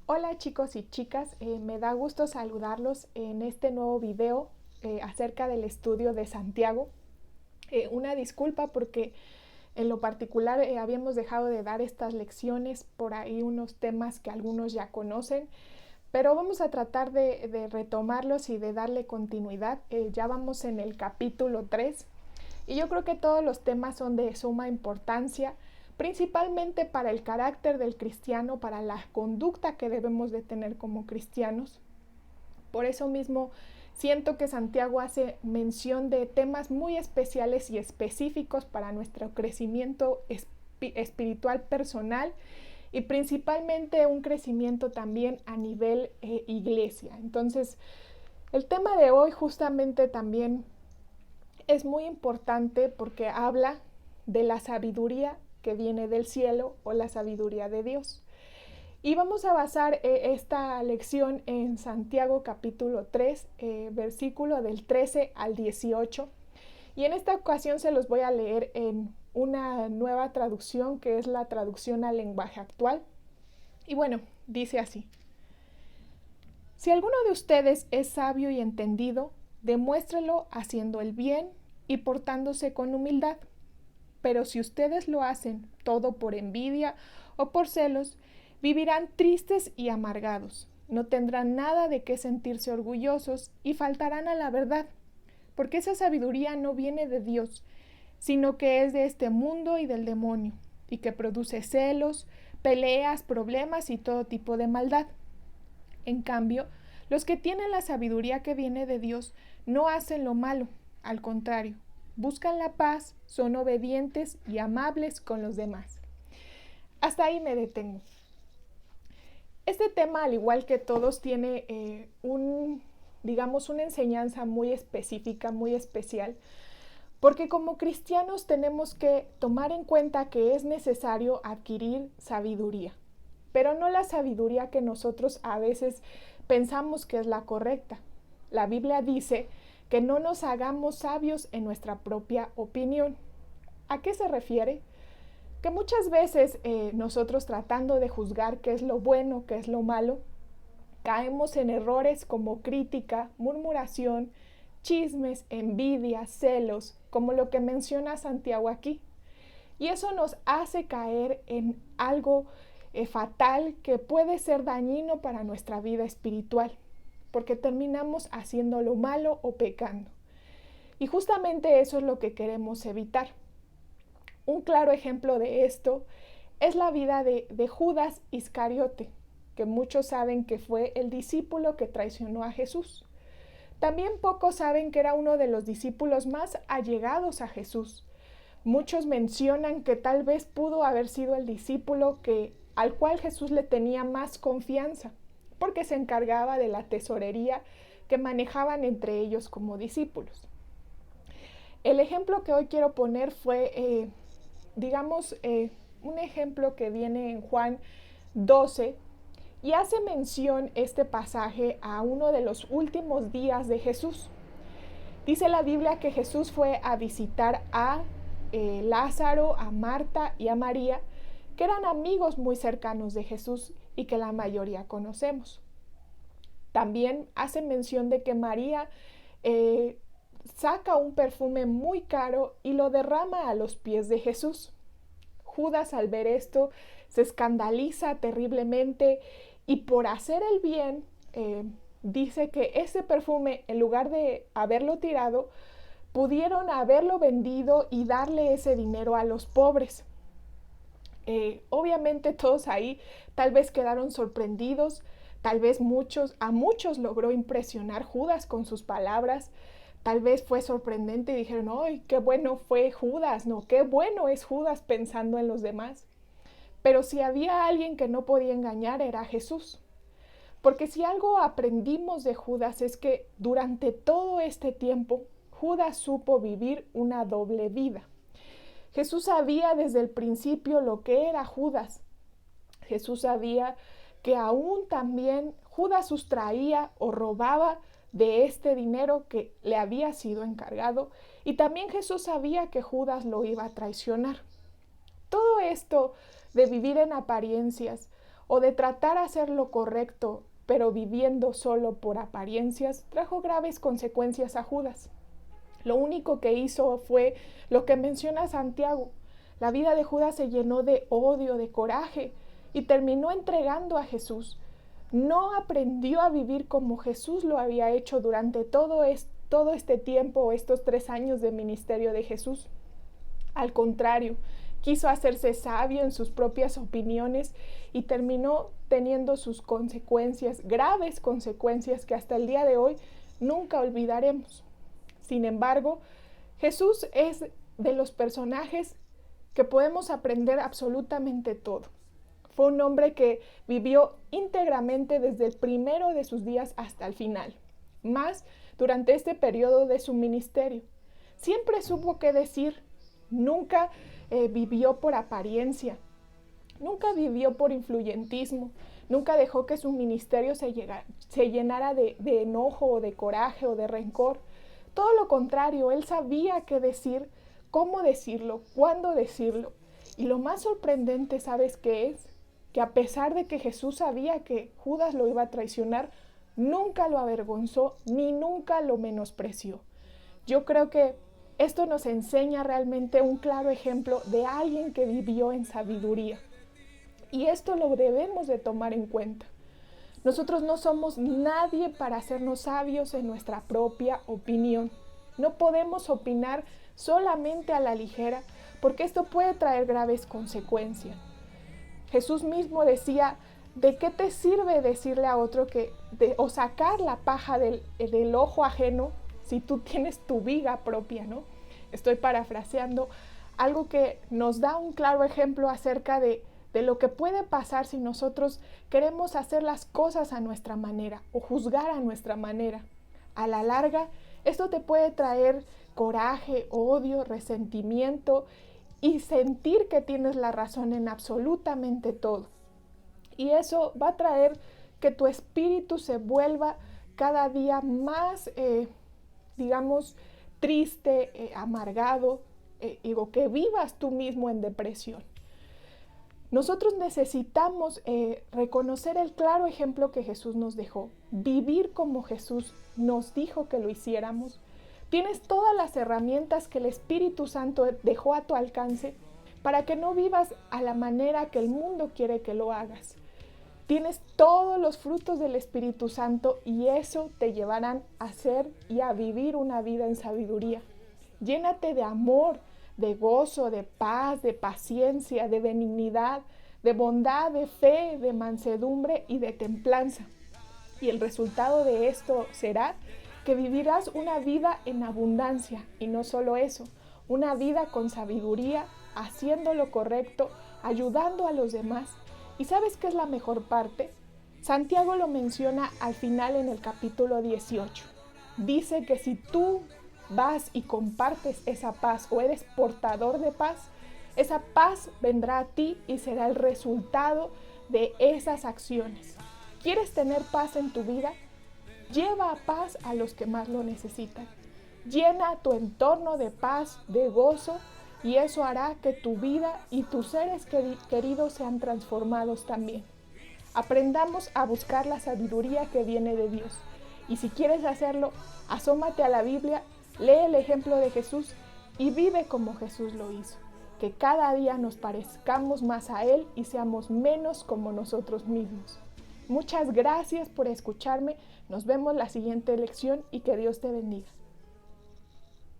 Hola chicos y chicas, me da gusto saludarlos en este nuevo video acerca del estudio de Santiago. Una disculpa porque en lo particular habíamos dejado de dar estas lecciones por ahí unos temas que algunos ya conocen, pero vamos a tratar de retomarlos y de darle continuidad. Ya vamos en el capítulo 3 y yo creo que todos los temas son de suma importancia, principalmente para el carácter del cristiano, para la conducta que debemos de tener como cristianos. Por eso mismo siento que Santiago hace mención de temas muy especiales y específicos para nuestro crecimiento espiritual personal y principalmente un crecimiento también a nivel iglesia. Entonces, el tema de hoy justamente también es muy importante porque habla de la sabiduría que viene del cielo o la sabiduría de Dios. Y vamos a basar esta lección en Santiago capítulo 3, versículo del 13 al 18. Y en esta ocasión se los voy a leer en una nueva traducción que es la traducción al lenguaje actual. Y bueno, dice así: si alguno de ustedes es sabio y entendido, demuéstrelo haciendo el bien y portándose con humildad. Pero si ustedes lo hacen todo por envidia o por celos, vivirán tristes y amargados. No tendrán nada de qué sentirse orgullosos y faltarán a la verdad, porque esa sabiduría no viene de Dios, sino que es de este mundo y del demonio, y que produce celos, peleas, problemas y todo tipo de maldad. En cambio, los que tienen la sabiduría que viene de Dios no hacen lo malo, al contrario, buscan la paz, son obedientes y amables con los demás. Hasta ahí me detengo. Este tema, al igual que todos, tiene una enseñanza muy específica, muy especial, porque como cristianos tenemos que tomar en cuenta que es necesario adquirir sabiduría, pero no la sabiduría que nosotros a veces pensamos que es la correcta. La Biblia dice que no nos hagamos sabios en nuestra propia opinión. ¿A qué se refiere? Que muchas veces nosotros, tratando de juzgar qué es lo bueno, qué es lo malo, caemos en errores como crítica, murmuración, chismes, envidia, celos, como lo que menciona Santiago aquí. Y eso nos hace caer en algo fatal que puede ser dañino para nuestra vida espiritual, porque terminamos haciendo lo malo o pecando. Y justamente eso es lo que queremos evitar. Un claro ejemplo de esto es la vida de Judas Iscariote, que muchos saben que fue el discípulo que traicionó a Jesús. También pocos saben que era uno de los discípulos más allegados a Jesús. Muchos mencionan que tal vez pudo haber sido el discípulo al cual Jesús le tenía más confianza, porque se encargaba de la tesorería que manejaban entre ellos como discípulos. El ejemplo que hoy quiero poner fue, un ejemplo que viene en Juan 12 y hace mención este pasaje a uno de los últimos días de Jesús. Dice la Biblia que Jesús fue a visitar a Lázaro, a Marta y a María, que eran amigos muy cercanos de Jesús y que la mayoría conocemos. También hace mención de que María saca un perfume muy caro y lo derrama a los pies de Jesús. Judas, al ver esto, se escandaliza terriblemente y por hacer el bien, dice que ese perfume, en lugar de haberlo tirado, pudieron haberlo vendido y darle ese dinero a los pobres. Obviamente todos ahí tal vez quedaron sorprendidos, tal vez a muchos logró impresionar Judas con sus palabras, tal vez fue sorprendente y dijeron, ¡ay, qué bueno fue Judas! No, qué bueno es Judas pensando en los demás. Pero si había alguien que no podía engañar era Jesús. Porque si algo aprendimos de Judas es que durante todo este tiempo Judas supo vivir una doble vida. Jesús sabía desde el principio lo que era Judas. Jesús sabía que aún también Judas sustraía o robaba de este dinero que le había sido encargado, y también Jesús sabía que Judas lo iba a traicionar. Todo esto de vivir en apariencias o de tratar de hacer lo correcto, pero viviendo solo por apariencias, trajo graves consecuencias a Judas. Lo único que hizo fue lo que menciona Santiago. La vida de Judas se llenó de odio, de coraje, y terminó entregando a Jesús. No aprendió a vivir como Jesús lo había hecho durante todo este tiempo, estos 3 años de ministerio de Jesús. Al contrario, quiso hacerse sabio en sus propias opiniones y terminó teniendo sus consecuencias, graves consecuencias que hasta el día de hoy nunca olvidaremos. Sin embargo, Jesús es de los personajes que podemos aprender absolutamente todo. Fue un hombre que vivió íntegramente desde el primero de sus días hasta el final, más durante este periodo de su ministerio. Siempre supo qué decir, nunca vivió por apariencia, nunca vivió por influyentismo, nunca dejó que su ministerio se llenara de enojo o de coraje o de rencor. Todo lo contrario, él sabía qué decir, cómo decirlo, cuándo decirlo. Y lo más sorprendente, ¿sabes qué es? Que a pesar de que Jesús sabía que Judas lo iba a traicionar, nunca lo avergonzó ni nunca lo menospreció. Yo creo que esto nos enseña realmente un claro ejemplo de alguien que vivió en sabiduría. Y esto lo debemos de tomar en cuenta. Nosotros no somos nadie para hacernos sabios en nuestra propia opinión. No podemos opinar solamente a la ligera, porque esto puede traer graves consecuencias. Jesús mismo decía, ¿de qué te sirve decirle a otro o sacar la paja del ojo ajeno si tú tienes tu viga propia, ¿no? Estoy parafraseando algo que nos da un claro ejemplo acerca de lo que puede pasar si nosotros queremos hacer las cosas a nuestra manera o juzgar a nuestra manera. A la larga, esto te puede traer coraje, odio, resentimiento y sentir que tienes la razón en absolutamente todo. Y eso va a traer que tu espíritu se vuelva cada día más, triste, amargado, o que vivas tú mismo en depresión. Nosotros necesitamos reconocer el claro ejemplo que Jesús nos dejó, vivir como Jesús nos dijo que lo hiciéramos. Tienes todas las herramientas que el Espíritu Santo dejó a tu alcance para que no vivas a la manera que el mundo quiere que lo hagas. Tienes todos los frutos del Espíritu Santo y eso te llevarán a ser y a vivir una vida en sabiduría. Llénate de amor, de gozo, de paz, de paciencia, de benignidad, de bondad, de fe, de mansedumbre y de templanza. Y el resultado de esto será que vivirás una vida en abundancia, y no solo eso, una vida con sabiduría, haciendo lo correcto, ayudando a los demás. ¿Y sabes qué es la mejor parte? Santiago lo menciona al final en el capítulo 18. Dice que si tú vas y compartes esa paz o eres portador de paz, esa paz vendrá a ti y será el resultado de esas acciones. ¿Quieres tener paz en tu vida? Lleva paz a los que más lo necesitan. Llena tu entorno de paz, de gozo, y eso hará que tu vida y tus seres queridos sean transformados también. Aprendamos a buscar la sabiduría que viene de Dios. Y si quieres hacerlo, asómate a la Biblia, lee el ejemplo de Jesús y vive como Jesús lo hizo. Que cada día nos parezcamos más a Él y seamos menos como nosotros mismos. Muchas gracias por escucharme. Nos vemos la siguiente lección y que Dios te bendiga.